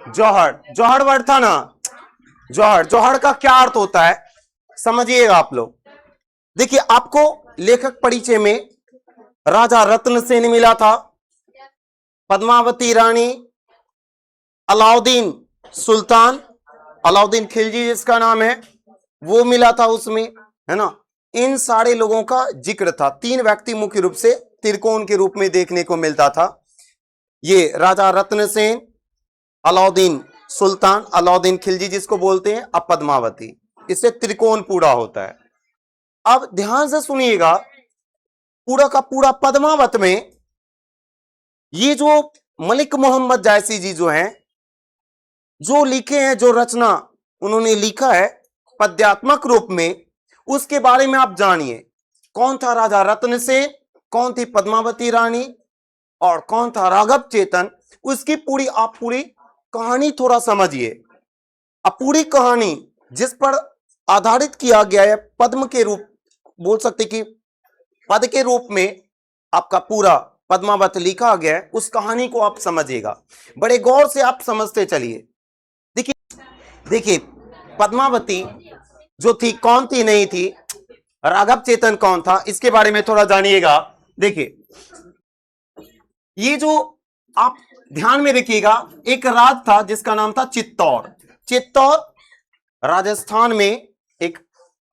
जौहर, जौहर word था ना, जौहर। जौहर का क्या अर्थ होता है समझिएगा आप लोग। देखिए, आपको लेखक परिचय में राजा रत्न सेन मिला था, पद्मावती रानी, अलाउद्दीन सुल्तान, अलाउद्दीन खिलजी जिसका नाम है, वो मिला था उसमें, है ना। इन सारे लोगों का जिक्र था। तीन व्यक्ति मुख्य रूप से त्रिकोण के रूप में देखने को मिलता था। ये राजा रत्न सेन, अलाउद्दीन सुल्तान, अलाउद्दीन खिलजी जिसको बोलते हैं, अब पद्मावती। इससे त्रिकोण पूरा होता है। अब ध्यान से सुनिएगा, पूरा का पूरा पद्मावत में ये जो मलिक मोहम्मद जायसी जी जो हैं, जो लिखे हैं, जो रचना उन्होंने लिखा है पद्यात्मक रूप में, उसके बारे में आप जानिए। कौन था राजा रत्न सेन, कौन थी पद्मावती रानी, और कौन था राघव चेतन, उसकी पूरी कहानी थोड़ा समझिए। अब पूरी कहानी जिस पर आधारित किया गया है, पद्म के रूप बोल सकते कि पद के रूप में आपका पूरा पद्मावत लिखा गया है, उस कहानी को आप समझिएगा, बड़े गौर से आप समझते चलिए। देखिए, पद्मावती जो थी कौन थी, नहीं थी, राघव चेतन कौन था, इसके बारे में थोड़ा जानिएगा। देखिए, ये जो आप ध्यान में रखिएगा, एक राज था जिसका नाम था चित्तौड़। चित्तौड़ राजस्थान में एक,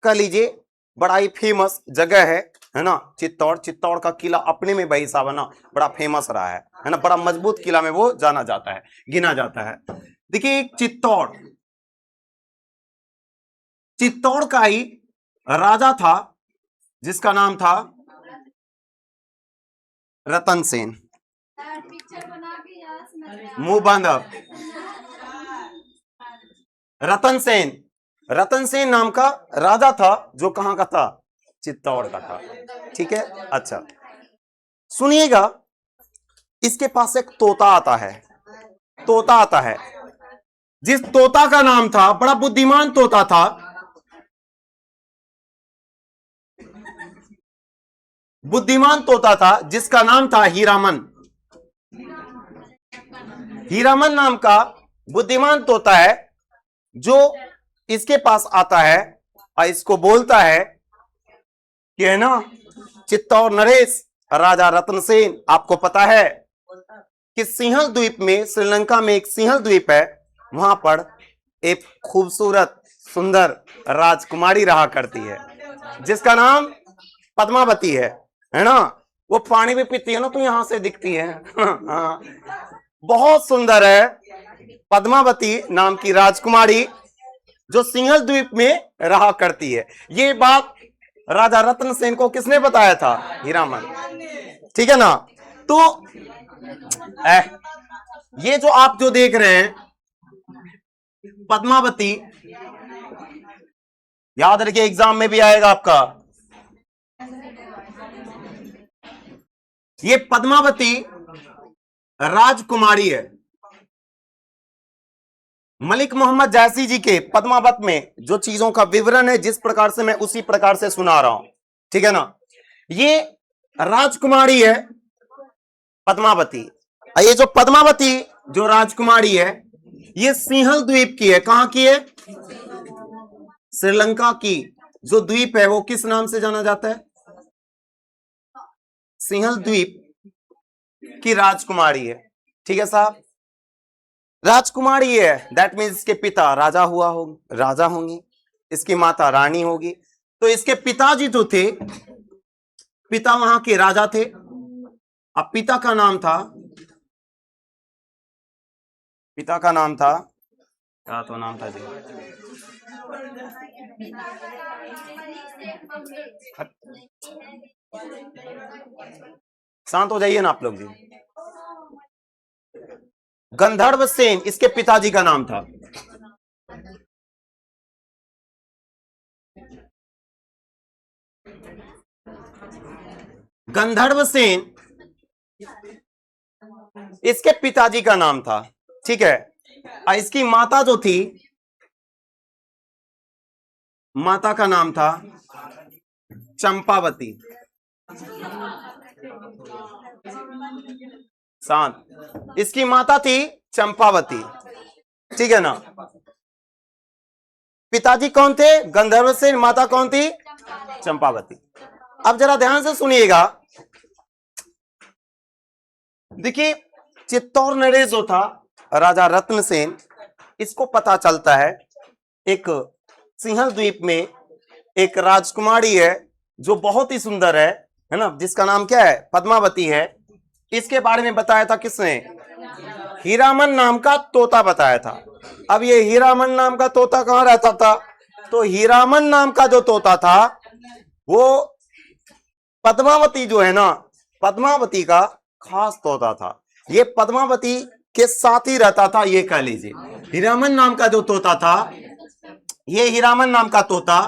कह लीजिए, बड़ा ही फेमस जगह है ना। चित्तौड़, चित्तौड़ का किला अपने में भाई साहब ना बड़ा फेमस रहा है ना। बड़ा मजबूत किला में वो जाना जाता है, गिना जाता है। देखिए, एक चित्तौड़, चित्तौड़ का ही राजा था जिसका नाम था रतन सेन। मुंह बंद अब। रतन सेन, रतन सेन नाम का राजा था, जो कहां का था, चित्तौड़ का था। ठीक है, अच्छा सुनिएगा, इसके पास एक तोता आता है, तोता आता है। जिस तोता का नाम था, बड़ा बुद्धिमान तोता था, बुद्धिमान तोता था, जिसका नाम था हीरामन। हीरामन नाम का बुद्धिमान तोता है, जो इसके पास आता है और इसको बोलता है कि, है ना, चित्तौड़ नरेश, राजा रतन सेन, आपको पता है कि सिंहल द्वीप में, श्रीलंका में एक सिंहल द्वीप है, वहां पर एक खूबसूरत सुंदर राजकुमारी रहा करती है, जिसका नाम पद्मावती है ना। वो पानी भी पीती है ना, तो यहां से दिखती है। हाँ, बहुत सुंदर है पद्मावती नाम की राजकुमारी, जो सिंहल द्वीप में रहा करती है। ये बात राजा रत्न सेन को किसने बताया था, हीरामन। ठीक है ना। तो ये जो आप जो देख रहे हैं पद्मावती, याद रखिए एग्जाम में भी आएगा आपका, ये पद्मावती राजकुमारी है। मलिक मोहम्मद जायसी जी के पद्मावत में जो चीजों का विवरण है, जिस प्रकार से मैं उसी प्रकार से सुना रहा हूं, ठीक है ना। ये राजकुमारी है पद्मावती। ये जो पद्मावती जो राजकुमारी है, ये सिंहल द्वीप की है। कहां की है, श्रीलंका की जो द्वीप है, वो किस नाम से जाना जाता है, सिंहल द्वीप की राजकुमारी है। ठीक है साहब, राजकुमारी है, दैट मीन्स इसके पिता राजा राजा होंगी, इसकी माता रानी होगी। तो इसके पिताजी जो थे, पिता वहां के राजा थे। अब पिता का नाम था, पिता का नाम था, क्या तो नाम था जी, शांत हो जाइए ना आप लोग जी। गंधर्व सेन इसके पिताजी का नाम था। गंधर्व सेन इसके पिताजी का नाम था। ठीक है, और इसकी माता जो थी, माता का नाम था चंपावती। शांत, इसकी माता थी चंपावती। ठीक है ना। पिताजी कौन थे? गंधर्व सेन। माता कौन थी? चंपावती। अब जरा ध्यान से सुनिएगा, देखिए चित्तौड़ नरेश जो था राजा रत्नसेन, इसको पता चलता है एक सिंहल द्वीप में एक राजकुमारी है जो बहुत ही सुंदर है ना, जिसका नाम क्या है? पद्मावती है। इसके बारे में बताया था किसने? हीरामन नाम का तोता बताया था। अब ये हीरामन नाम का तोता कहां रहता था? तो हीरामन नाम का जो तोता था वो पद्मावती जो है ना, पद्मावती का खास तोता था। ये पद्मावती के साथ ही रहता था, ये कह लीजिए। हीरामन नाम का जो तोता था, ये हीरामन नाम का तोता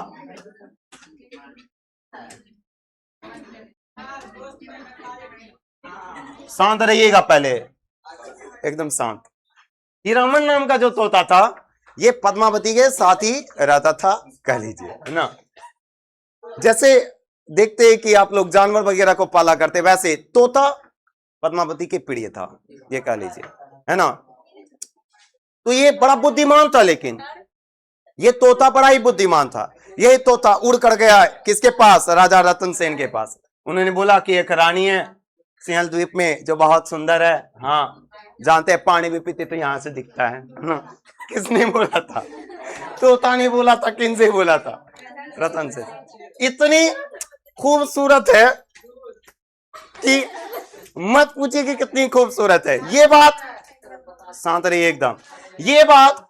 शांत रहिएगा, पहले एकदम शांत। हीरामन नाम का जो तोता था ये पद्मावती के साथ ही रहता था, कह लीजिए, है ना। जैसे देखते हैं कि आप लोग जानवर वगैरह को पाला करते, वैसे तोता पद्मावती के प्रिय था, ये कह लीजिए, है ना। तो ये बड़ा बुद्धिमान था, लेकिन ये तोता बड़ा ही बुद्धिमान था। यही तोता उड़ कर गया किसके पास? राजा रतन सेन के पास। उन्होंने बोला कि एक रानी है सिंहल द्वीप में जो बहुत सुंदर है। हाँ, जानते हैं पानी भी पीते तो यहां से दिखता है ना। किसने बोला था? तोता ने बोला था। किनसे बोला था? रतन से। इतनी खूबसूरत है कि मत पूछिए कि कितनी खूबसूरत है। ये बात, शांत रहिए एकदम, ये बात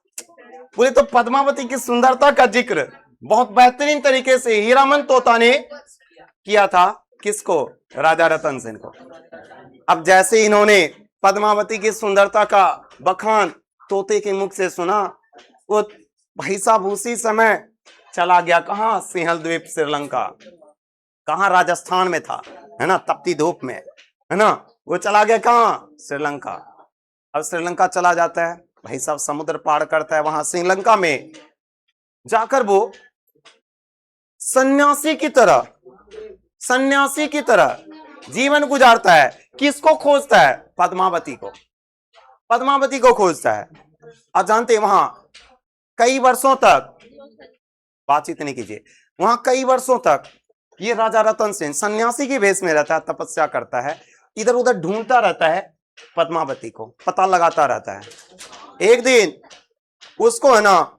पूरी तो पद्मावती की सुंदरता का जिक्र बहुत बेहतरीन तरीके से हीरामन तोता ने किया था। किसको? राजा रतन सेन को। अब जैसे इन्होंने पद्मावती की सुंदरता का बखान तोते के मुख से सुना, वो भाई साहब उसी समय चला गया कहां? सिंहल द्वीप, श्रीलंका। कहां? राजस्थान में था, है ना, तपती धूप में, है ना। वो चला गया कहां? श्रीलंका। अब श्रीलंका चला जाता है, भाई साहब समुद्र पार करता है, वहां श्रीलंका में जाकर वो सन्यासी की तरह जीवन गुजारता है। किसको खोजता है? पद्मावती को। पद्मावती को खोजता है। आप जानते हैं वहां कई वर्षों तक बातचीत नहीं कीजिए, वहां कई वर्षों तक ये राजा रतन सेन सन्यासी के भेष में रहता है, तपस्या करता है, इधर उधर ढूंढता रहता है पद्मावती को, पता लगाता रहता है। एक दिन उसको, है ना,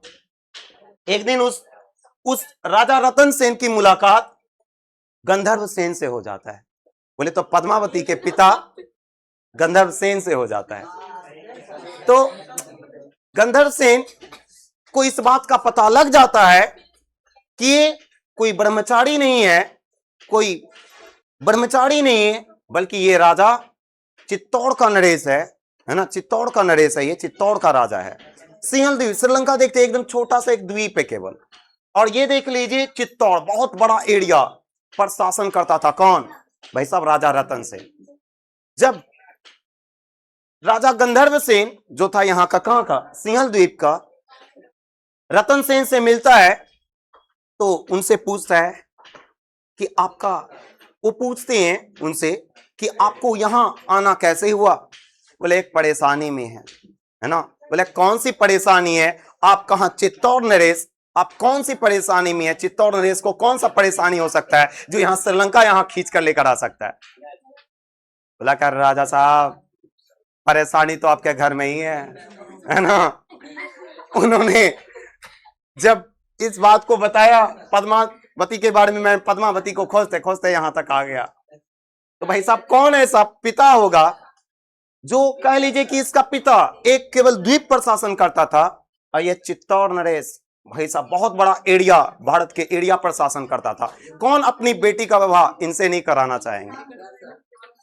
एक दिन उस राजा रतन सेन की मुलाकात गंधर्व सेन से हो जाता है। बोले तो पद्मावती के पिता गंधर्व सेन से हो जाता है। तो गंधर्व सेन को इस बात का पता लग जाता है कि ये कोई ब्रह्मचारी नहीं है, कोई ब्रह्मचारी नहीं है, बल्कि ये राजा चित्तौड़ का नरेश है ना, चित्तौड़ का नरेश है, ये चित्तौड़ का राजा है। सिंहल द्वीप, श्रीलंका देखते एकदम छोटा सा एक द्वीप है केवल, और ये देख लीजिए चित्तौड़ बहुत बड़ा एरिया पर शासन करता था। कौन? भाई साहब राजा रतन सेन। जब राजा गंधर्व सेन जो था यहां का, कहां का? सिंहल द्वीप का, रतन सेन से मिलता है तो उनसे पूछता है कि आपका, वो पूछते हैं उनसे कि आपको यहां आना कैसे हुआ? बोले एक परेशानी में है ना। बोले कौन सी परेशानी है? आप कहां? चित्तौड़ नरेश। आप कौन सी परेशानी में है? चित्तौड़ नरेश को कौन सा परेशानी हो सकता है जो यहां श्रीलंका यहां खींच कर लेकर आ सकता है? बोला कर राजा साहब, परेशानी तो आपके घर में ही है ना। उन्होंने जब इस बात को बताया पद्मावती के बारे में, मैं पद्मावती को खोजते खोजते यहां तक आ गया। तो भाई साहब कौन ऐसा पिता होगा जो, कह लीजिए कि इसका पिता एक केवल द्वीप पर शासन करता था, और यह चित्तौड़ नरेश भाई साहब बहुत बड़ा एरिया, भारत के एरिया पर शासन करता था। कौन अपनी बेटी का विवाह इनसे नहीं कराना चाहेंगे?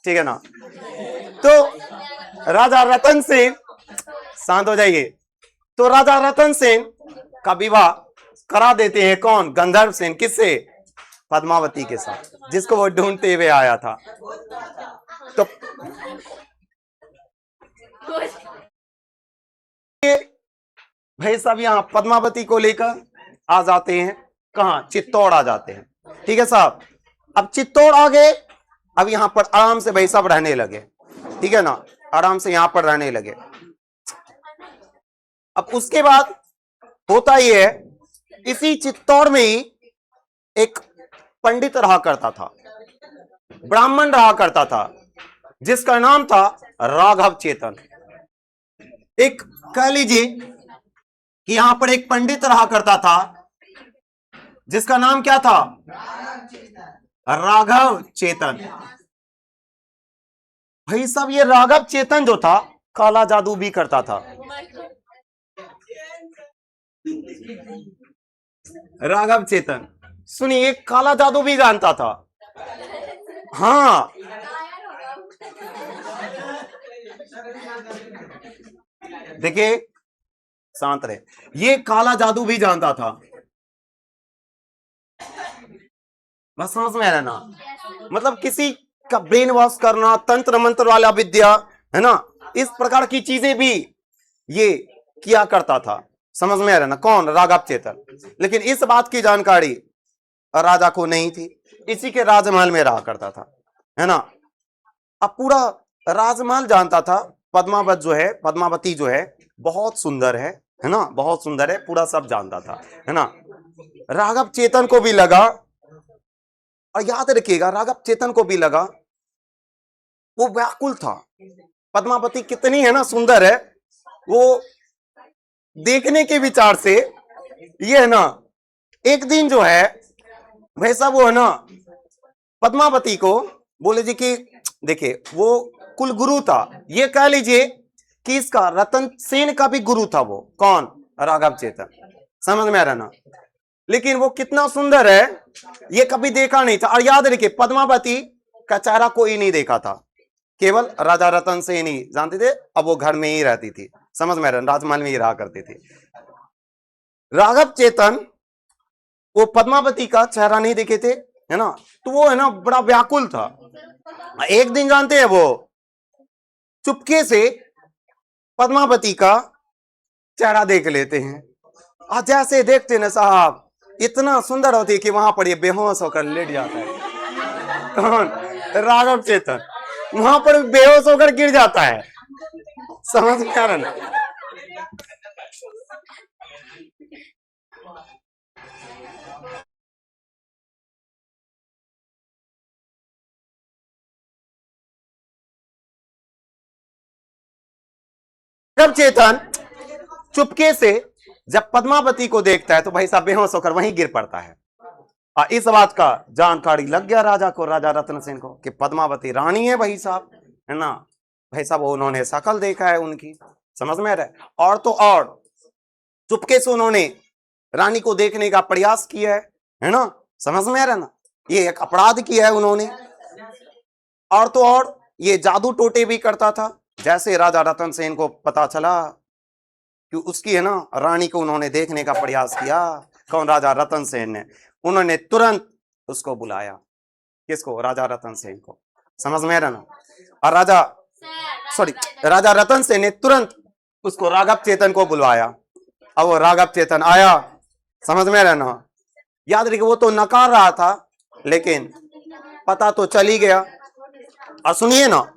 ठीक है ना। तो राजा रतन सेन, शांत हो जाइए, तो राजा रतन सेन का विवाह करा देते हैं कौन? गंधर्व सेन। किससे? पद्मावती के साथ, जिसको वो ढूंढते हुए आया था। तो भाई साहब यहां पद्मावती को लेकर आ जाते हैं, कहां? चित्तौड़ आ जाते हैं। ठीक है साहब। अब चित्तौड़ आ गए, अब यहां पर आराम से भाई साहब रहने लगे, ठीक है ना, आराम से यहां पर रहने लगे। अब उसके बाद होता यह है, इसी चित्तौड़ में ही एक पंडित रहा करता था, ब्राह्मण रहा करता था, जिसका नाम था राघव चेतन। एक कह लीजिए कि यहां पर एक पंडित रहा करता था जिसका नाम क्या था, राघव चेतन। भाई साहब ये राघव चेतन जो था काला जादू भी करता था। राघव चेतन सुनिए काला जादू भी जानता था। हाँ देखिए शांत रहे, ये काला जादू भी जानता था। बस समझ में आ रहा ना, मतलब किसी का ब्रेन वॉश करना, तंत्र मंत्र वाला विद्या है ना, इस प्रकार की चीजें भी ये किया करता था। समझ में आ रहा ना, कौन, राघव चेतन। लेकिन इस बात की जानकारी राजा को नहीं थी, इसी के राजमहल में रहा करता था, है ना। अब पूरा राजमहल जानता था पद्मावत जो है, पद्मावती जो है बहुत सुंदर है ना, बहुत सुंदर है, पूरा सब जानता था, है ना। राघव चेतन को भी लगा, और याद रखिएगा राघव चेतन को भी लगा, वो व्याकुल था, पद्मावती कितनी है ना सुंदर है, वो देखने के विचार से ये है ना, एक दिन जो है भाई साहब वो है ना पद्मावती को बोले जी कि देखिए वो कुलगुरु था, ये कह लीजिए कि इसका रतन सेन का भी गुरु था वो, कौन, राघव चेतन। समझ में आ रहा ना, लेकिन वो कितना सुंदर है ये कभी देखा नहीं था। और याद रखिए पद्मावती का चेहरा कोई नहीं देखा था, केवल राजा रतन सेन ही जानते थे। अब वो घर में ही रहती थी, समझ में आ रहा, राजमहल में ही रहा करती थी। राघव चेतन वो पद्मावती का चेहरा नहीं देखे थे, है ना, तो वो है ना बड़ा व्याकुल था। एक दिन जानते हैं वो चुपके से पद्मावती का चेहरा देख लेते हैं, और जैसे देखते ना साहब इतना सुंदर होती है कि वहां पर ये बेहोश होकर लेट जाता है। कौन, राघव चेतन, वहां पर बेहोश होकर गिर जाता है। समझ में आ रहा ना, राघव चेतन चुपके से जब पद्मावती को देखता है तो भाई साहब बेहोश होकर वहीं गिर पड़ता है। इस बात का जानकारी लग गया राजा को, राजा रतन सेन को, कि पद्मावती रानी है भाई साहब, है ना। भाई साहब उन्होंने शकल देखा है उनकी, समझ में आ रहा है। और तो और चुपके से उन्होंने रानी को देखने का प्रयास किया है ना, समझ में आ रहा है ना, ये एक अपराध किया है उन्होंने। और तो और ये जादू टोटे भी करता था। जैसे राजा रतन सेन को पता चला कि उसकी है ना रानी को उन्होंने देखने का प्रयास किया, कौन, राजा रतन सेन ने, उन्होंने तुरंत उसको बुलाया, किसको, राजा रतन सेन को। समझ में आ रहा ना, और राजा रतन सेन ने तुरंत उसको राघव चेतन को बुलवाया। अब वो राघव चेतन आया, समझ में आ रहा ना। याद रखिए वो तो नकार रहा था, लेकिन पता तो चल ही गया। और सुनिए ना,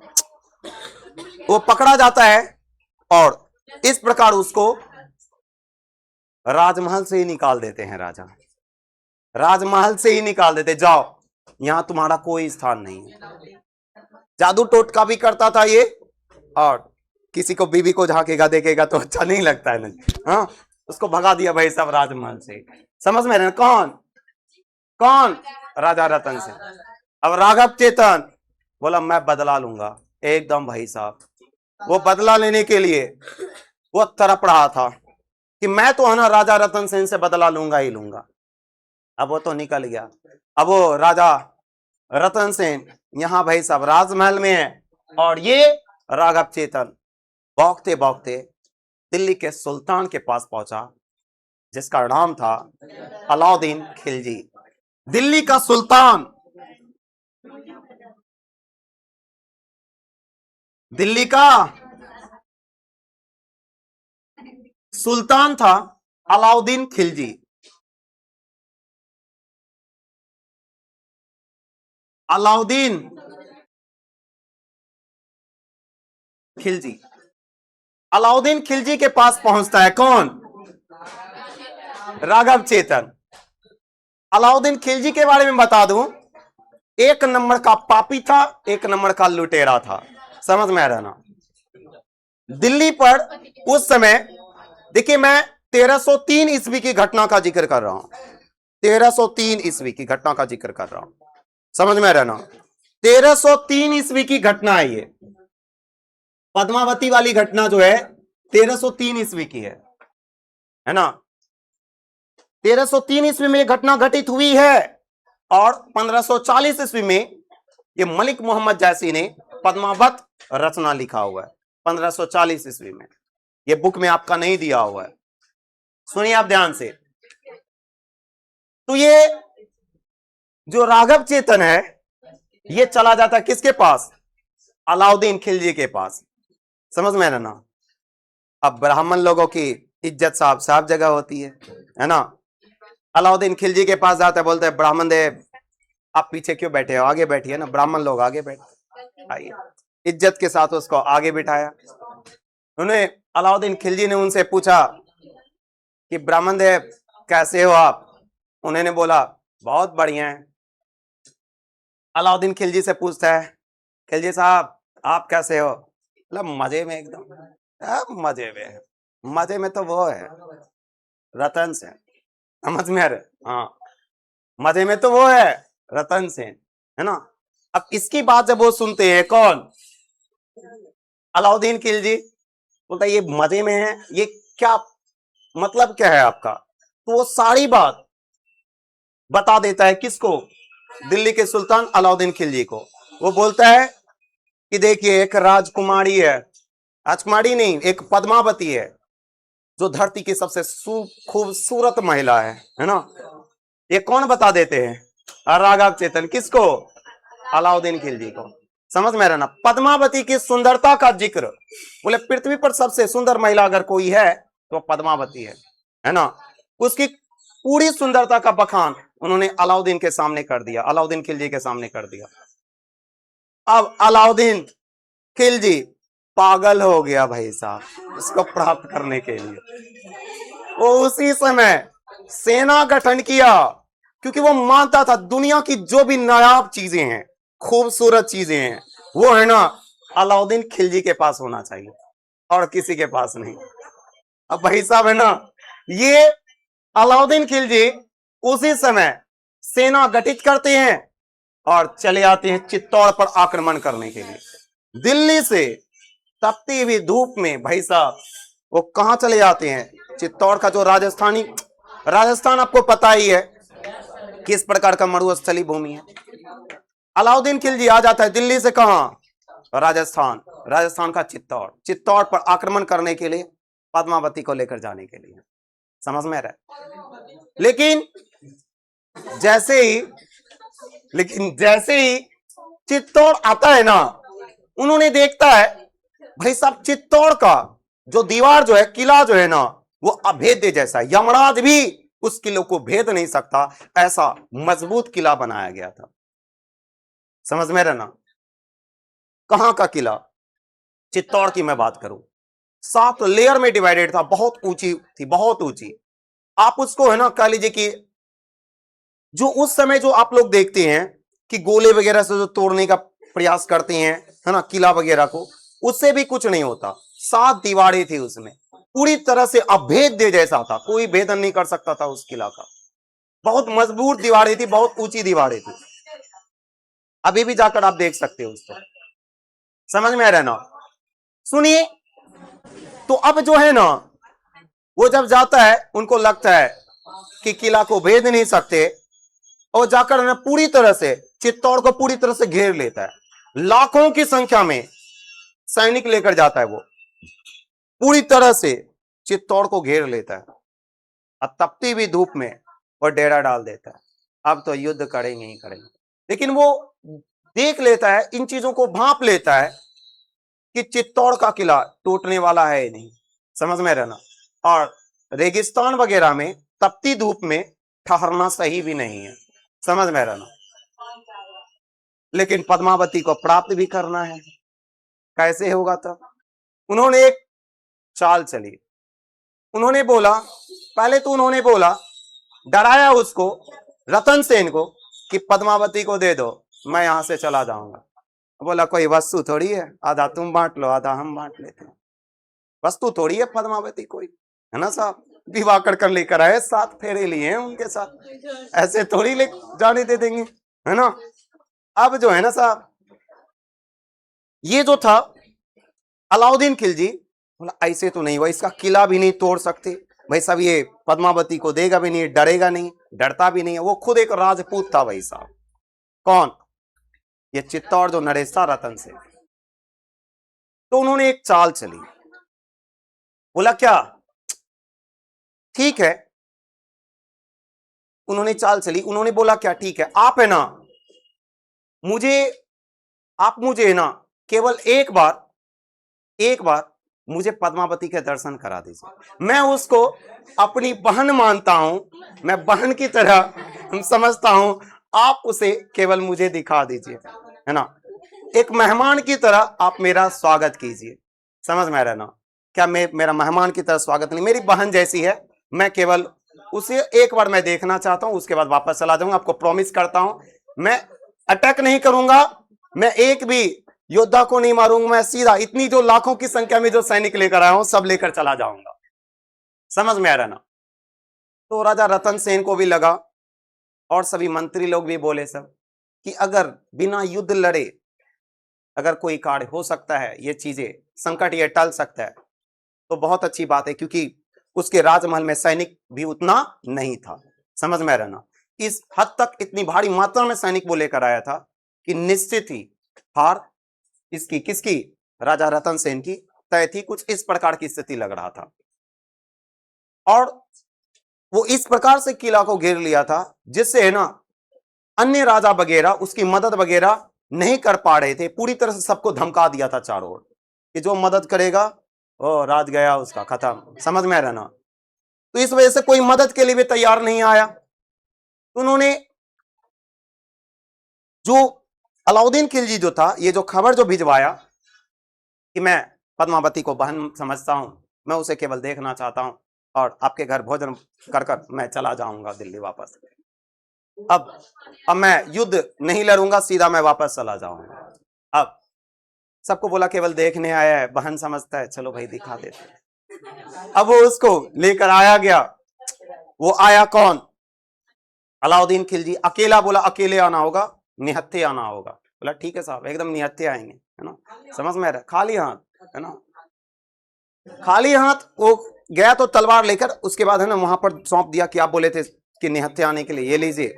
वो पकड़ा जाता है और इस प्रकार उसको राजमहल से ही निकाल देते हैं राजा, राजमहल से ही निकाल देते, जाओ यहां तुम्हारा कोई स्थान नहीं है। जादू टोटका भी करता था ये, और किसी को बीवी को झांकेगा देखेगा तो अच्छा नहीं लगता है ना, हाँ, उसको भगा दिया भाई सब राजमहल से। समझ में रहे कौन, कौन, राजा रतन से। अब राघव चेतन बोला मैं बदला लूंगा एकदम भाई साहब, वो बदला लेने के लिए वो तड़प रहा था कि मैं तो है ना राजा रतन सेन से बदला लूंगा ही लूंगा। अब वो तो निकल गया, अब वो राजा रतन सेन यहां भाई साहब राजमहल में है, और ये राघव चेतन भौंकते भौंकते दिल्ली के सुल्तान के पास पहुंचा, जिसका नाम था अलाउद्दीन खिलजी। दिल्ली का सुल्तान, दिल्ली का सुल्तान था अलाउद्दीन खिलजी। अलाउद्दीन खिलजी। अलाउद्दीन खिलजी के पास पहुंचता है कौन? राघव चेतन। अलाउद्दीन खिलजी के बारे में बता दूं, एक नंबर का पापी था, एक नंबर का लुटेरा था। समझ में आ रहा ना? दिल्ली पर उस समय, देखिए मैं 1303 ईस्वी की घटना का जिक्र कर रहा हूं, 1303 ईस्वी की घटना का जिक्र कर रहा हूं। समझ में आ रहा ना? 1303 ईस्वी की घटना है ये। पद्मावती वाली घटना जो है 1303 ईस्वी की है ना? 1303 ईस्वी में घटना घटित हुई है और 1540 ईस्वी में ये मलिक मोहम्मद जैसी ने पद्मावत रचना लिखा हुआ है। 1540 ईस्वी में, ये बुक में आपका नहीं दिया हुआ है, सुनिए आप ध्यान से। तो ये जो राघव चेतन है ये चला जाता है किसके पास? अलाउद्दीन खिलजी के पास। समझ में है ना? अब ब्राह्मण लोगों की इज्जत साफ साफ जगह होती है ना? अलाउद्दीन खिलजी के पास जाता है, बोलते हैं ब्राह्मण देव आप पीछे क्यों बैठे हो, आगे बैठिए ना। ब्राह्मण लोग आगे बैठे, आइए। इज्जत के साथ उसको आगे बिठाया। उन्हें अलाउद्दीन खिलजी ने उनसे पूछा कि ब्राह्मण देव कैसे हो आप? उन्होंने बोला बहुत बढ़िया है। अलाउद्दीन खिलजी से पूछता है, खिलजी साहब आप कैसे हो? मतलब मजे में एकदम, मजे में। मजे में तो वो है रतन सेन। समझ में आ रहा? हाँ, मजे में तो वो है रतन सेन, है ना? अब इसकी बात जब वो सुनते हैं, कौन? अलाउद्दीन खिलजी बोलता है ये मजे में है, ये क्या मतलब क्या है आपका? तो वो सारी बात बता देता है किसको? दिल्ली के सुल्तान अलाउद्दीन खिलजी को। वो बोलता है कि देखिए एक राजकुमारी है, राजकुमारी नहीं, एक पद्मावती है जो धरती की सबसे खूबसूरत महिला है ना? ये कौन बता देते हैं? राघव चेतन। किसको? अलाउद्दीन खिलजी को। समझ में रहना? पद्मावती की सुंदरता का जिक्र, बोले पृथ्वी पर सबसे सुंदर महिला अगर कोई है तो पद्मावती है ना? उसकी पूरी सुंदरता का बखान उन्होंने अलाउद्दीन के सामने कर दिया, अलाउद्दीन खिलजी के सामने कर दिया। अब अलाउद्दीन खिलजी पागल हो गया भाई साहब उसको प्राप्त करने के लिए। वो उसी समय सेना गठन किया, क्योंकि वो मानता था दुनिया की जो भी नायाब चीजें हैं, खूबसूरत चीजें हैं, वो है ना अलाउद्दीन खिलजी के पास होना चाहिए और किसी के पास नहीं। अब भाई साहब है ना, ये अलाउद्दीन खिलजी उसी समय सेना गठित करते हैं और चले आते हैं चित्तौड़ पर आक्रमण करने के लिए। दिल्ली से तपती हुई धूप में भाई साहब वो कहां चले जाते हैं? चित्तौड़ का जो राजस्थान आपको पता ही है किस प्रकार का मरुस्थली भूमि है। अलाउद्दीन खिलजी आ जाता है दिल्ली से, कहां? राजस्थान का चित्तौड़ पर आक्रमण करने के लिए, पद्मावती को लेकर जाने के लिए। समझ में रहे? लेकिन जैसे ही चित्तौड़ आता है ना, उन्होंने देखता है भाई साहब चित्तौड़ का जो दीवार जो है, किला जो है ना, वो अभेद्य जैसा है। यमराज भी उस किले को भेद नहीं सकता, ऐसा मजबूत किला बनाया गया था। समझ में रहना? कहां का किला? चित्तौड़ की मैं बात करूं, 7 लेयर में डिवाइडेड था, बहुत ऊंची थी, बहुत ऊंची। आप उसको है ना कह लीजिए कि जो उस समय जो आप लोग देखते हैं कि गोले वगैरह से जो तोड़ने का प्रयास करते हैं, है ना, किला वगैरह को, उससे भी कुछ नहीं होता। 7 दीवारें थी उसमें, पूरी तरह से अभेद्य जैसा था, कोई भेदन नहीं कर सकता था उस किला का। बहुत मजबूत दीवारें थी, बहुत ऊंची दीवारें थी। अभी भी जाकर आप देख सकते हो उसको। समझ में आ रहा है ना? सुनिए, तो अब जो है ना, वो जब जाता है उनको लगता है कि किला को भेद नहीं सकते, और जाकर ना पूरी तरह से चित्तौड़ को पूरी तरह से घेर लेता है। लाखों की संख्या में सैनिक लेकर जाता है, वो पूरी तरह से चित्तौड़ को घेर लेता है और तपती हुई धूप में वो डेरा डाल देता है। अब तो युद्ध करेंगे ही करेंगे। लेकिन वो देख लेता है, इन चीजों को भांप लेता है कि चित्तौड़ का किला टूटने वाला है नहीं। समझ में रहना? और रेगिस्तान वगैरह में तपती धूप में ठहरना सही भी नहीं है। समझ में रहना? लेकिन पद्मावती को प्राप्त भी करना है, कैसे होगा? तब उन्होंने एक चाल चली। उन्होंने बोला, पहले तो उन्होंने बोला, डराया उसको, रतन सेन को, कि पद्मावती को दे दो, मैं यहां से चला जाऊंगा। बोला कोई वस्तु थोड़ी है, आधा तुम बांट लो आधा हम बांट लेते हैं, वस्तु थोड़ी है पद्मावती कोई, है ना साहब। विवाह कर लेकर आए, 7 फेरे लिए हैं उनके साथ, ऐसे थोड़ी ले जाने दे देंगे, है ना। अब जो है ना साहब, ये जो था अलाउद्दीन खिलजी, बोला ऐसे तो नहीं हुआ, इसका किला भी नहीं तोड़ सकते भाई साहब, ये पद्मावती को देगा भी नहीं, डरेगा नहीं, डरता भी नहीं है, वो खुद एक राजपूत था भाई साहब। कौन? ये चित्तौड़ जो नरेश था, रतन सेन। तो उन्होंने एक चाल चली, बोला क्या, ठीक है, उन्होंने चाल चली, उन्होंने बोला क्या, ठीक है, आप है ना आप मुझे ना केवल एक बार मुझे पद्मावती के दर्शन करा दीजिए, मैं उसको अपनी बहन मानता हूं, मैं बहन की तरह समझता हूं, आप उसे केवल मुझे दिखा दीजिए, है ना, एक मेहमान की तरह आप मेरा स्वागत कीजिए। समझ में आ रहा है ना, क्या मेरा मेहमान की तरह स्वागत नहीं, मेरी बहन जैसी है, मैं केवल उसे एक बार मैं देखना चाहता हूं, उसके बाद वापस चला जाऊंगा, आपको प्रॉमिस करता हूं, मैं अटैक नहीं करूंगा, मैं एक भी योद्धा को नहीं मारूंगा, मैं सीधा इतनी जो लाखों की संख्या में जो सैनिक लेकर आया हूं सब लेकर चला जाऊंगा। समझ में आ रहा ना। तो राजा रतन सेन को भी लगा, और सभी मंत्री लोग भी बोले सब, कि अगर बिना युद्ध लड़े अगर कोई कार्य हो सकता है, ये चीजें संकट ये टल सकता है, तो बहुत अच्छी बात है, क्योंकि उसके राजमहल में सैनिक भी उतना नहीं था। समझ में रहना, इस हद तक इतनी भारी मात्रा में सैनिक वो लेकर आया था कि निश्चित ही हार इसकी किसकी, राजा रतन सेन की तय थी। कुछ इस प्रकार की स्थिति लग रहा था, और वो इस प्रकार से किला को घेर लिया था जिससे है ना अन्य राजा वगैरह उसकी मदद वगैरह नहीं कर पा रहे थे। पूरी तरह से सबको धमका दिया था चारों ओर कि जो मदद करेगा ओ राज गया उसका, खत्म। समझ में रहना। तो इस वजह से कोई मदद के लिए भी तैयार नहीं आया। तो उन्होंने जो अलाउद्दीन खिलजी जो था, ये जो खबर जो भिजवाया कि मैं पद्मावती को बहन समझता हूं, मैं उसे केवल देखना चाहता हूं, और आपके घर भोजन कर मैं चला जाऊंगा दिल्ली वापस। अब मैं युद्ध नहीं लड़ूंगा, सीधा मैं वापस चला जाऊंगा। अब सबको बोला केवल देखने आया है, बहन समझता है, चलो भाई दिखा देते। अब वो उसको लेकर आया गया। वो आया कौन? अलाउद्दीन खिलजी अकेला। बोला अकेले आना होगा, निहत्थे आना होगा। बोला ठीक है साहब, एकदम निहत्थे आएंगे, है ना। समझ में आ रहा, खाली हाथ, है ना, खाली हाथ वो गया। तो तलवार लेकर उसके बाद है ना वहां पर सौंप दिया कि आप बोले थे कि निहत्थे आने के लिए, ये लीजिए।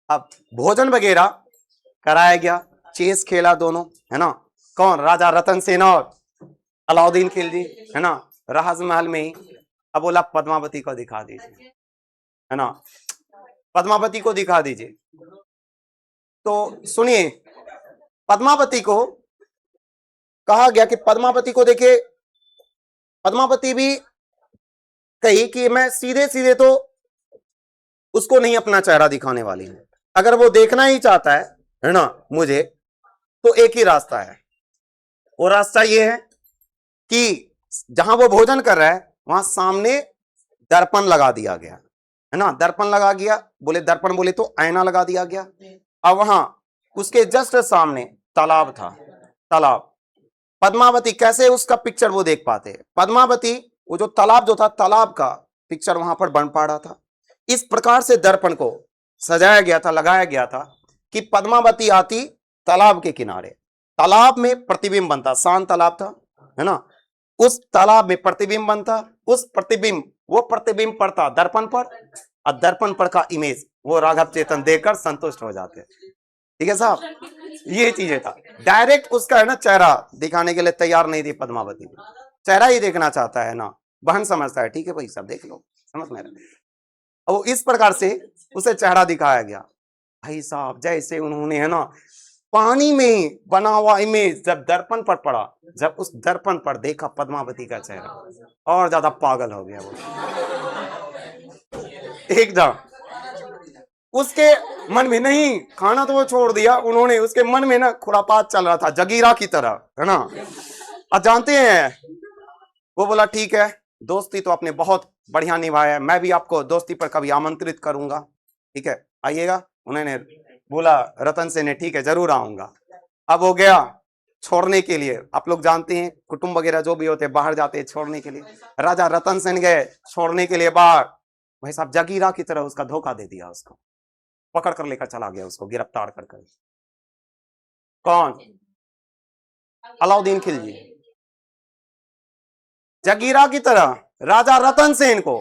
अब भोजन वगैरह कराया गया, चेस खेला दोनों, है ना। कौन? राजा रतन सेन और अलाउद्दीन खिलजी, है ना, राजमहल में ही। अब बोला पद्मावती को दिखा दीजिए, है ना, पद्मावती को दिखा दीजिए। तो सुनिए, पद्मावती को कहा गया कि पद्मावती को देखिए, पद्मावती भी कही कि मैं सीधे सीधे तो उसको नहीं अपना चेहरा दिखाने वाली हूं। अगर वो देखना ही चाहता है ना मुझे, तो एक ही रास्ता है। वो रास्ता ये है कि जहां वो भोजन कर रहा है वहां सामने दर्पण लगा दिया गया, है ना, दर्पण लगा गया। बोले दर्पण बोले तो आईना लगा दिया गया। अब वहां उसके जस्ट सामने तालाब था, तालाब। पद्मावती कैसे उसका पिक्चर वो देख पाते? पद्मावती वो जो तालाब जो था, तालाब का पिक्चर वहां पर बन पा रहा था। इस प्रकार से दर्पण को सजाया गया था, लगाया गया था कि पद्मावती आती तालाब के किनारे, तालाब में प्रतिबिंब बनता, शांत तालाब था, है ना, उस तालाब में प्रतिबिंब बनता, उस प्रतिबिंब वो प्रतिबिंब पड़ता दर्पण पर, और दर्पण पर का इमेज वो राघव चेतन देखकर संतुष्ट हो जाते। ठीक है साहब, ये चीजें था। डायरेक्ट उसका है ना चेहरा दिखाने के लिए तैयार नहीं थी पद्मावती, चेहरा ही देखना चाहता है ना, बहन समझता है, ठीक है भाई सब देख लो, समझ में। वो इस प्रकार से उसे चेहरा दिखाया गया। भाई साहब जैसे उन्होंने है ना पानी में बना हुआ इमेज जब दर्पण पर पड़ा, जब उस दर्पण पर देखा पद्मावती का चेहरा, और ज्यादा पागल हो गया वो एकदम। उसके मन में नहीं, खाना तो वो छोड़ दिया उन्होंने, उसके मन में ना खुरापात चल रहा था जगीरा की तरह, है ना। अब जानते हैं वो बोला ठीक है, दोस्ती तो आपने बहुत बढ़िया निभाया है, मैं भी आपको दोस्ती पर कभी आमंत्रित करूंगा, ठीक है आइएगा। उन्होंने बोला रतन सेन ने, ठीक है जरूर आऊंगा। अब वो गया छोड़ने के लिए। आप लोग जानते हैं कुटुंब वगैरह जो भी होते हैं बाहर जाते हैं छोड़ने के लिए। राजा रतन सेन गए छोड़ने के लिए बाहर। भाई साहब जगीरा की तरह उसका धोखा दे दिया, उसको पकड़ कर लेकर चला गया, उसको गिरफ्तार कर। कौन? अलाउद्दीन खिलजी। जगीरा की तरह राजा रतन सेन को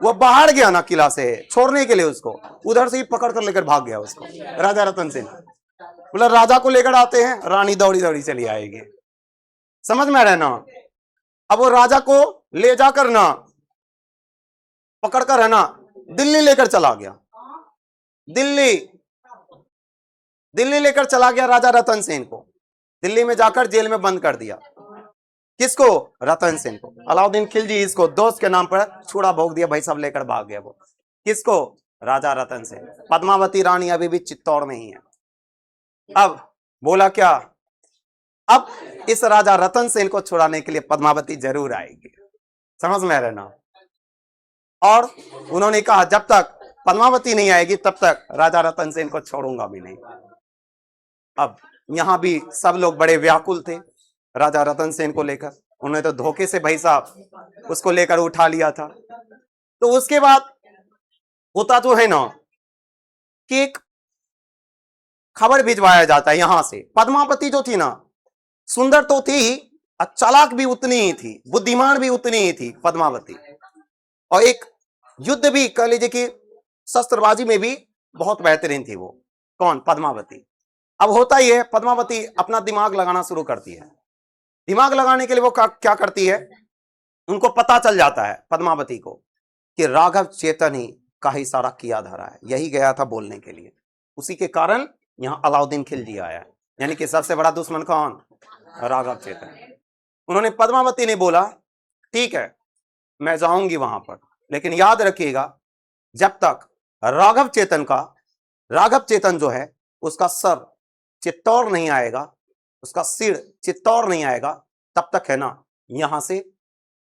वो बाहर गया ना किला से छोड़ने के लिए, उसको उधर से ही पकड़ कर लेकर भाग गया उसको राजा रतन सेन। बोला राजा को लेकर आते हैं, रानी दौड़ी दौड़ी चली आएगी। समझ में आ रहा है ना? अब वो राजा को ले जाकर ना पकड़ कर है ना दिल्ली लेकर चला गया। दिल्ली लेकर चला गया राजा रतन सेन को। दिल्ली में जाकर जेल में बंद कर दिया। किसको? रतन सेन को। अलाउद्दीन खिलजी इसको दोस्त के नाम पर छुड़ा भोग दिया, भाई साहब लेकर भाग गया वो। किसको? राजा रतन सेन। पद्मावती रानी अभी भी चित्तौड़ में ही है। अब बोला क्या, अब इस राजा रतन सेन को छुड़ाने के लिए पद्मावती जरूर आएगी। समझ में आ रहा है ना? और उन्होंने कहा जब तक पद्मावती नहीं आएगी तब तक राजा रतन सेन को छोड़ूंगा भी नहीं। अब यहां भी सब लोग बड़े व्याकुल थे राजा रतन सेन को लेकर। उन्होंने तो धोखे से भाई साहब उसको लेकर उठा लिया था। तो उसके बाद होता तो है ना कि एक खबर भिजवाया जाता है यहां से। पद्मावती जो थी ना, सुंदर तो थी, चालाक भी उतनी ही थी, बुद्धिमान भी उतनी ही थी पद्मावती, और एक युद्ध भी कह लीजिए कि शस्त्रबाजी में भी बहुत बेहतरीन थी वो। कौन? पद्मावती। अब होता ही है पद्मावती अपना दिमाग लगाना शुरू करती है। दिमाग लगाने के लिए वो क्या करती है, उनको पता चल जाता है पद्मावती को कि राघव चेतन ही का ही सारा किया धरा है, यही गया था बोलने के लिए। उसी के कारण यहां अलाउद्दीन खिलजी आया, यानी कि सबसे बड़ा दुश्मन कौन? राघव चेतन। उन्होंने पद्मावती ने बोला ठीक है मैं जाऊंगी वहां पर, लेकिन याद रखिएगा जब तक राघव चेतन जो है उसका सर चित्तौड़ नहीं आएगा, उसका सिर चित्तौड़ नहीं आएगा, तब तक है ना यहां से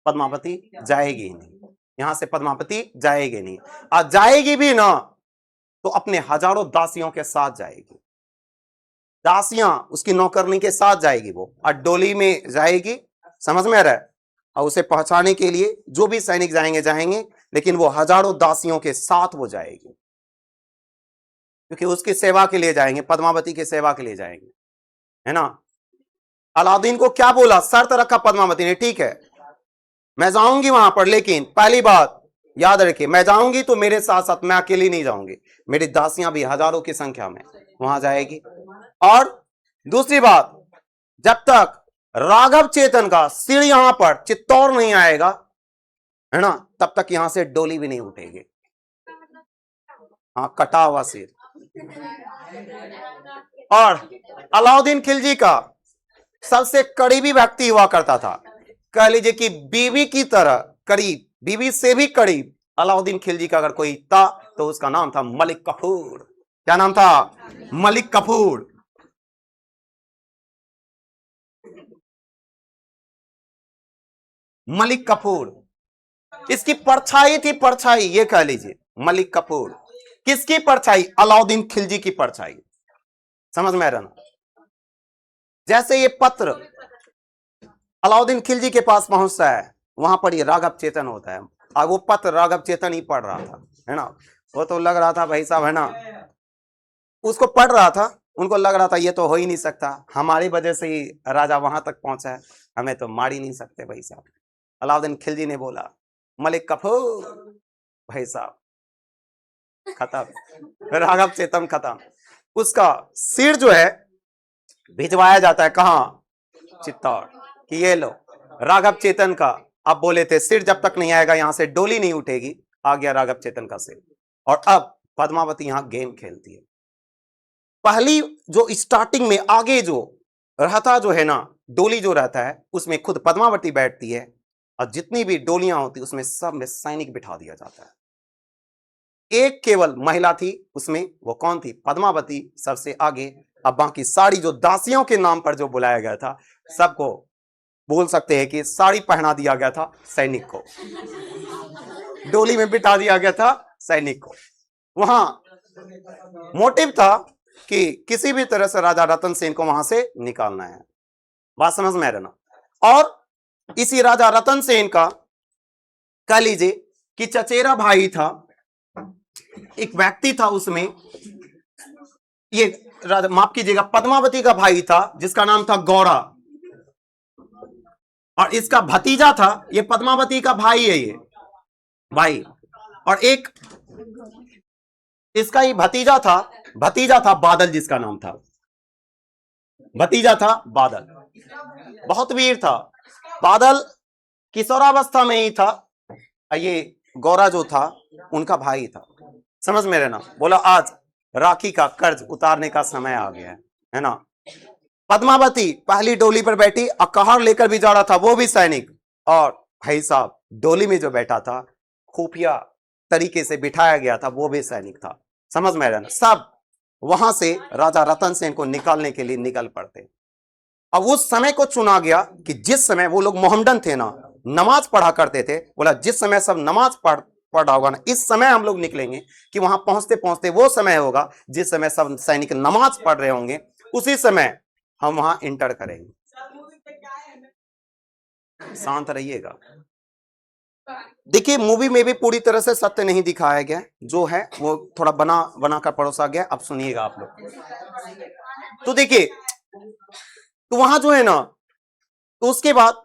पद्मावती जाएगी नहीं। यहां से पद्मावती जाएगी नहीं, और जाएगी भी ना तो अपने हजारों दासियों के साथ जाएगी। दासियां उसकी नौकरनी के साथ जाएगी वो, और डोली में जाएगी। समझ में आ रहा है? और उसे पहुंचाने के लिए जो भी सैनिक जाएंगे, लेकिन वो हजारों दासियों के साथ वो जाएगी, क्योंकि उसकी सेवा के लिए जाएंगे, पद्मावती की सेवा के लिए जाएंगे, है ना। अलाउद्दीन को क्या बोला, शर्त रखा पद्मावती ने, ठीक है मैं जाऊंगी वहां पर, लेकिन पहली बात याद रखिए मैं जाऊंगी तो मेरे साथ साथ मैं अकेली नहीं जाऊंगी, मेरी दासियां भी हजारों की संख्या में वहां जाएगी। और दूसरी बात, जब तक राघव चेतन का सिर यहां पर चित्तौड़ नहीं आएगा, है ना, तब तक यहां से डोली भी नहीं उठेगी। हाँ, कटा हुआ सिर। और अलाउद्दीन खिलजी का सबसे करीबी व्यक्ति हुआ करता था, कह लीजिए कि बीवी की तरह करीब, बीवी से भी करीब अलाउद्दीन खिलजी का अगर कोई था तो उसका नाम था मलिक कफूर। क्या नाम था? मलिक कफूर। मलिक कफूर इसकी परछाई थी, परछाई ये कह लीजिए। मलिक कफूर किसकी परछाई? अलाउद्दीन खिलजी की परछाई। समझ में आ रहा ना? जैसे ये पत्र अलाउद्दीन खिलजी के पास पहुंचता है, वहां पर ये राघव चेतन होता है, और वो पत्र राघव चेतन ही पढ़ रहा था, है ना। वो तो लग रहा था भाई साहब, है ना, उसको पढ़ रहा था, उनको लग रहा था ये तो हो ही नहीं सकता, हमारी वजह से ही राजा वहां तक पहुंचा है, हमें तो मार ही नहीं सकते भाई साहब। अलाउद्दीन खिलजी ने बोला मलिक कफूर, भाई साहब खत्म, राघव चेतन खत्म। उसका सिर जो है भिजवाया जाता है कहां? चित्तौड़। कि ये लो राघव चेतन का, अब बोले थे सिर जब तक नहीं आएगा यहां से डोली नहीं उठेगी, आ गया राघव चेतन का सिर। और अब पद्मावती यहां गेम खेलती है। पहली जो स्टार्टिंग में आगे जो रहता जो है ना, डोली जो रहता है उसमें खुद पद्मावती बैठती है, और जितनी भी डोलियां होती उसमें सब में सैनिक बिठा दिया जाता है। एक केवल महिला थी उसमें, वो कौन थी? पद्मावती सबसे आगे। अब बाकी सारी जो दासियों के नाम पर जो बुलाया गया था सबको बोल सकते हैं कि साड़ी पहना दिया गया था सैनिक को, डोली में बिठा दिया गया था सैनिक को। वहां मोटिव था कि किसी भी तरह से राजा रतन सेन को वहां से निकालना है। बात समझ में आ रहा ना। और इसी राजा रतन सेन का कह लीजिए कि चचेरा भाई था, एक व्यक्ति था उसमें, ये माफ कीजिएगा पद्मावती का भाई था जिसका नाम था गौड़ा, और इसका भतीजा था, ये पद्मावती का भाई है ये भाई, और एक इसका ही भतीजा था बादल, जिसका नाम था भतीजा था बादल, बहुत वीर था बादल, किशोरावस्था में ही था। ये गौरा जो था उनका भाई था, समझ में रहना। बोला आज राखी का कर्ज उतारने का समय आ गया है ना। पद्मावती पहली डोली पर बैठी, अकहार लेकर भी जा रहा था वो भी सैनिक, और भाई साहब डोली में जो बैठा था खुफिया तरीके से बिठाया गया था वो भी सैनिक था, समझ में रहना। सब वहां से राजा रतन सेन को निकालने के लिए निकल पड़ते। अब उस समय को चुना गया कि जिस समय वो लोग मोहम्मदन थे ना, नमाज पढ़ा करते थे, बोला जिस समय सब नमाज पढ़ रहा होगा ना, इस समय हम लोग निकलेंगे, कि वहां पहुंचते पहुंचते वो समय होगा जिस समय सब सैनिक नमाज पढ़ रहे होंगे, उसी समय हम वहां इंटर करेंगे। शांत रहिएगा। देखिए मूवी में भी पूरी तरह से सत्य नहीं दिखाया गया, जो है वो थोड़ा बना कर परोसा गया। अब सुनिएगा आप लोग। तो देखिए, तो वहां जो है ना, तो उसके बाद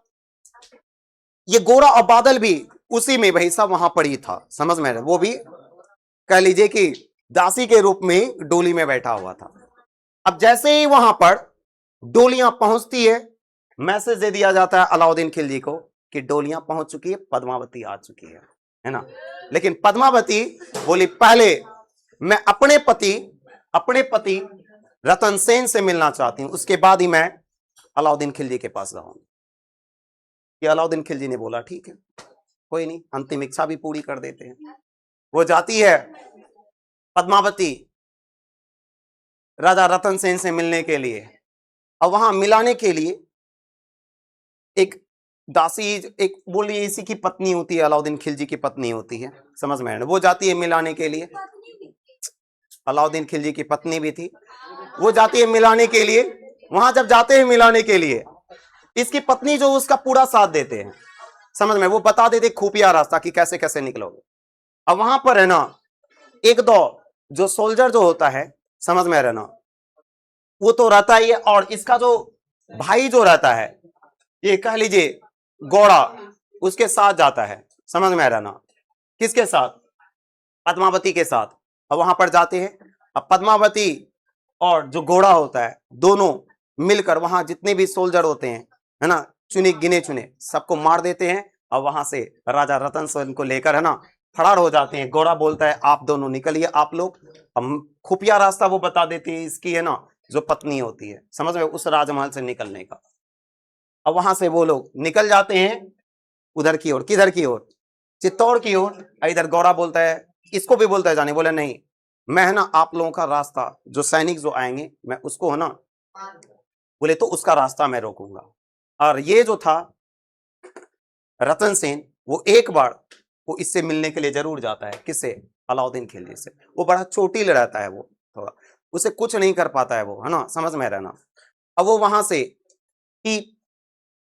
ये गोरा और बादल भी उसी में भाई साहब वहां पर ही था, समझ में, वो भी कह लीजिए कि दासी के रूप में डोली में बैठा हुआ था। अब जैसे ही वहां पर डोलियां पहुंचती है, मैसेज दे दिया जाता है अलाउद्दीन खिलजी को कि डोलियां पहुंच चुकी है, पद्मावती आ चुकी है ना। लेकिन पद्मावती बोली पहले मैं अपने पति रतन सेन से मिलना चाहती हूं, उसके बाद ही मैं अलाउद्दीन खिलजी के पास जाऊंगी। कि अलाउद्दीन खिलजी ने बोला ठीक है, कोई नहीं, अंतिम इच्छा भी पूरी कर देते हैं। वो जाती है पद्मावती राजा रतन सेन से मिलने के लिए, और वहां मिलाने के लिए एक दासी, एक बोलिए इसी की पत्नी होती है, अलाउद्दीन खिलजी की पत्नी होती है, समझ में, वो जाती है मिलाने के लिए। अलाउद्दीन खिलजी की पत्नी भी थी, वो जाती है मिलाने के लिए। वहां जब जाते हैं मिलाने के लिए, इसकी पत्नी जो उसका पूरा साथ देते हैं, समझ में, वो बता देते खुफिया रास्ता कि कैसे कैसे निकलोगे। अब वहां पर है ना एक दो जो सोल्जर जो होता है, समझ में रहना, वो तो रहता ही है, और इसका जो भाई जो रहता है, ये कह लीजिए गौड़ा, उसके साथ जाता है, समझ में रहना। किसके साथ? पद्मावती के साथ। अब वहां पर जाते हैं, अब पद्मावती और जो घोड़ा होता है दोनों मिलकर वहां जितने भी सोल्जर होते हैं, है ना, गिने चुने सबको मार देते हैं। और वहां से राजा रतन सेन को लेकर है ना फरार हो जाते हैं। घोड़ा बोलता है आप दोनों निकलिए, आप लोग। हम खुफिया रास्ता वो बता देती है इसकी, है ना, जो पत्नी होती है, समझ में, उस राजमहल से निकलने का। अब वहां से वो लोग निकल जाते हैं उधर की ओर। किधर की ओर? चित्तौड़ की ओर। इधर गौड़ा बोलता है, इसको भी बोलता है जाने, बोले नहीं, मैं है ना आप लोगों का रास्ता, जो सैनिक जो आएंगे मैं उसको है ना, बोले तो उसका रास्ता मैं रोकूंगा। और ये जो था रतन सेन, वो एक बार वो इससे मिलने के लिए जरूर जाता है। किससे? अलाउद्दीन खिलजी से। वो बड़ा चोटिल रहता है, वो थोड़ा, उसे कुछ नहीं कर पाता है वो, है ना, समझ में रहना। अब वो वहां से कि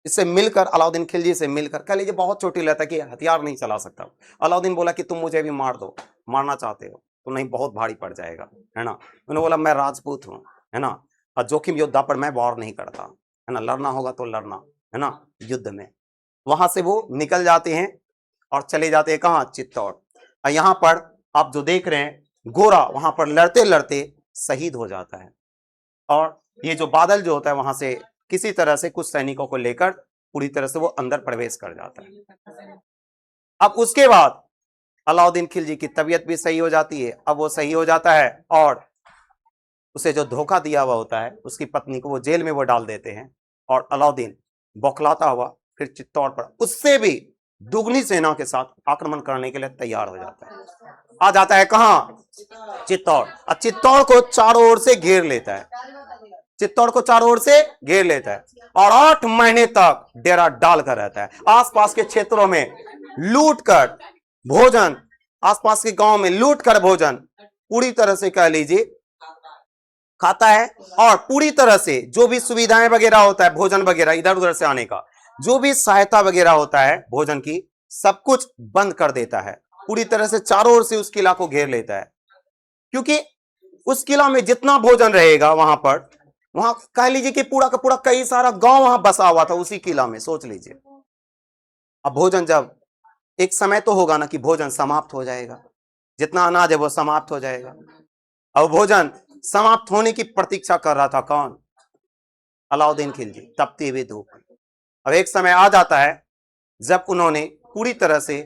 इससे मिलकर, अलाउद्दीन खिलजी से मिलकर, कह लीजिए बहुत चोटिल रहता है कि हथियार नहीं चला सकता। अलाउद्दीन बोला कि तुम मुझे भी मार दो, मारना चाहते हो तो नहीं, बहुत भारी पड़ जाएगा, है ना। उन्होंने बोला मैं राजपूत हूँ, है ना, और जोखिम योद्धा पर मैं वार नहीं करता, है ना, लड़ना होगा तो लड़ना, है ना, युद्ध में। वहां से वो निकल जाते हैं और चले जाते हैं कहाँ? चित्तौड़। और यहाँ पर आप जो देख रहे हैं गोरा वहां पर लड़ते लड़ते शहीद हो जाता है, और ये जो बादल जो होता है वहां से किसी तरह से कुछ सैनिकों को लेकर पूरी तरह से वो अंदर प्रवेश कर जाता है। अब उसके बाद अलाउद्दीन खिलजी की तबीयत भी सही हो जाती है। अब वो सही हो जाता है, और उसे जो धोखा दिया हुआ होता है उसकी पत्नी को वो जेल में वो डाल देते हैं, और अलाउद्दीन बौखलाता हुआ फिर चित्तौड़ पर उससे भी दुगनी सेना के साथ आक्रमण करने के लिए तैयार हो जाता है। आ जाता है कहां? चित्तौड़। और चित्तौड़ को चारों ओर से घेर लेता है, चित्तौड़ को चारों ओर से घेर लेता है। और 8 महीने तक डेरा डालकर रहता है। आसपास के क्षेत्रों में लूट कर भोजन, आसपास के गांव में लूट कर भोजन पूरी तरह से कह लीजिए खाता है, और पूरी तरह से जो भी सुविधाएं वगैरह होता है, भोजन वगैरह इधर उधर से आने का जो भी सहायता वगैरह होता है भोजन की, सब कुछ बंद कर देता है। पूरी तरह से चारों ओर से उस किला को घेर लेता है, क्योंकि उस किला में जितना भोजन रहेगा वहां पर, वहां कह लीजिए कि पूरा का पूरा कई सारा गांव वहां बसा हुआ था उसी किला में, सोच लीजिए। अब भोजन जब एक समय तो होगा ना कि भोजन समाप्त हो जाएगा, जितना अनाज है वो समाप्त हो जाएगा। अब भोजन समाप्त होने की प्रतीक्षा कर रहा था कौन? अलाउद्दीन खिलजी, तपती हुई धूप। अब एक समय आ जाता है जब उन्होंने पूरी तरह से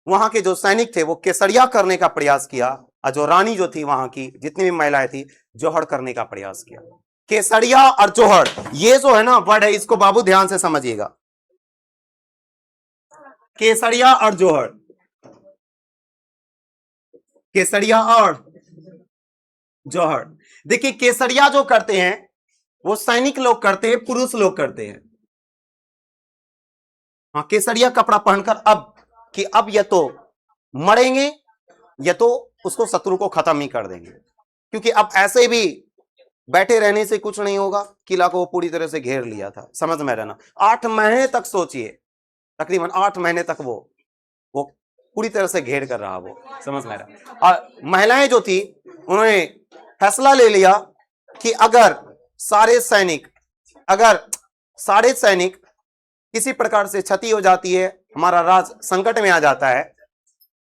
वहां के जो सैनिक थे वो केसरिया करने का प्रयास किया, और जो रानी जो थी वहां की जितनी भी महिलाएं थी जोहड़ करने का प्रयास किया। केसरिया और जोहड़, ये जो है ना वर्ड है, इसको बाबू ध्यान से समझिएगा। केसरिया और जोहड़, केसरिया और जोहड़। देखिए केसरिया जो करते हैं वो सैनिक लोग करते हैं, पुरुष लोग करते हैं। हाँ, केसरिया कपड़ा पहनकर अब या तो मरेंगे या तो उसको शत्रु को खत्म ही कर देंगे, क्योंकि अब ऐसे भी बैठे रहने से कुछ नहीं होगा। किला को पूरी तरह से घेर लिया था, समझ में रहना। 8 महीने तक सोचिए, तकरीबन 8 महीने तक वो पूरी तरह से घेर कर रहा, वो समझ में रहा। और महिलाएं जो थी उन्होंने फैसला ले लिया कि अगर सारे सैनिक किसी प्रकार से क्षति हो जाती है, हमारा राज संकट में आ जाता है,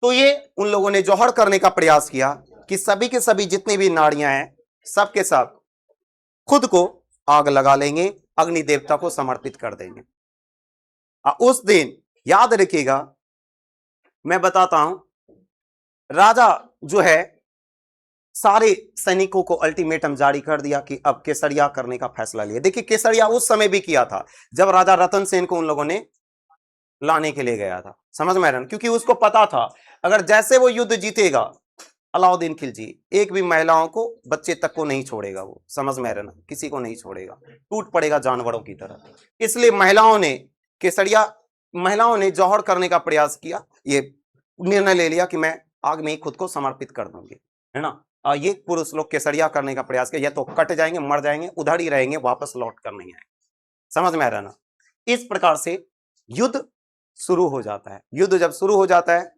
तो ये उन लोगों ने जोहड़ करने का प्रयास किया कि सभी के सभी जितनी भी नारियां हैं सब के सब खुद को आग लगा लेंगे, अग्नि देवता को समर्पित कर देंगे। उस दिन याद रखिएगा, मैं बताता हूं, राजा जो है सारे सैनिकों को अल्टीमेटम जारी कर दिया कि अब केसरिया करने का फैसला लिया। देखिए केसरिया उस समय भी किया था जब राजा रतन सेन को उन लोगों ने लाने के लिए गया था, समझ में आ रहा है? क्योंकि उसको पता था अगर जैसे वो युद्ध जीतेगा, अलाउद्दीन खिलजी एक भी महिलाओं को, बच्चे तक को नहीं छोड़ेगा, वो समझ में आ रहा है ना, किसी को नहीं छोड़ेगा, टूट पड़ेगा जानवरों की तरह। इसलिए महिलाओं ने जौहर करने का प्रयास किया, ये निर्णय ले लिया कि मैं आग में ही खुद को समर्पित कर दूंगी, है ना। ये पुरुष लोग केसरिया करने का प्रयास किया, या तो कट जाएंगे, मर जाएंगे, उधर ही रहेंगे, वापस लौट कर नहीं आएंगे, समझ में आ रहा है ना। इस प्रकार से युद्ध शुरू हो जाता है। युद्ध जब शुरू हो जाता है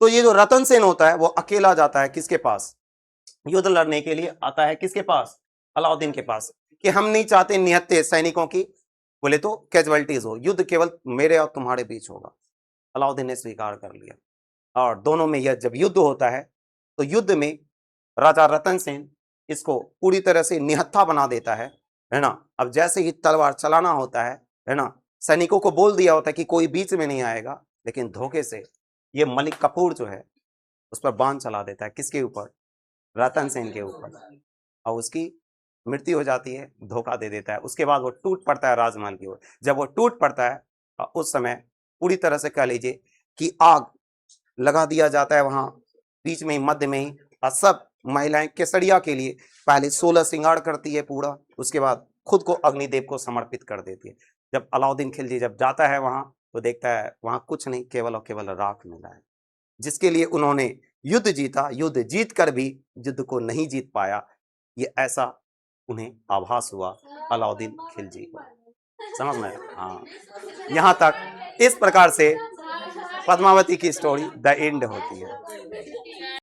तो ये जो रतन सेन होता है वो अकेला जाता है किसके पास? युद्ध लड़ने के लिए आता है किसके पास? अलाउद्दीन के पास, कि हम नहीं चाहते निहत्थे सैनिकों की, बोले तो कैजुअलिटीज हो, युद्ध केवल मेरे और तुम्हारे बीच होगा। अलाउद्दीन ने स्वीकार कर लिया, और दोनों में यह जब युद्ध होता है तो युद्ध में राजा रतन सेन इसको पूरी तरह से निहत्था बना देता है ना। अब जैसे ही तलवार चलाना होता है ना, सैनिकों को बोल दिया होता है कि कोई बीच में नहीं आएगा, लेकिन धोखे से ये मलिक कपूर जो है उस पर बाण चला देता है। किसके ऊपर? रतन सेन के ऊपर, और उसकी मृत्यु हो जाती है, धोखा दे देता है। उसके बाद वो टूट पड़ता है राजमहल की ओर। जब वो टूट पड़ता है उस समय पूरी तरह से कह लीजिए कि आग लगा दिया जाता है वहां बीच में ही, मध्य में ही, और सब महिलाएं केसरिया के लिए पहले 16 श्रृंगार करती है पूरा, उसके बाद खुद को अग्निदेव को समर्पित कर देती है। जब अलाउद्दीन खिलजी जब जाता है वहां तो देखता है वहां कुछ नहीं, केवल और केवल राख मिला है, जिसके लिए उन्होंने युद्ध जीता। युद्ध जीत कर भी युद्ध को नहीं जीत पाया, ये ऐसा उन्हें आभास हुआ अलाउद्दीन खिलजी को, समझ में? हाँ, यहां तक इस प्रकार से पद्मावती की स्टोरी द एंड होती है।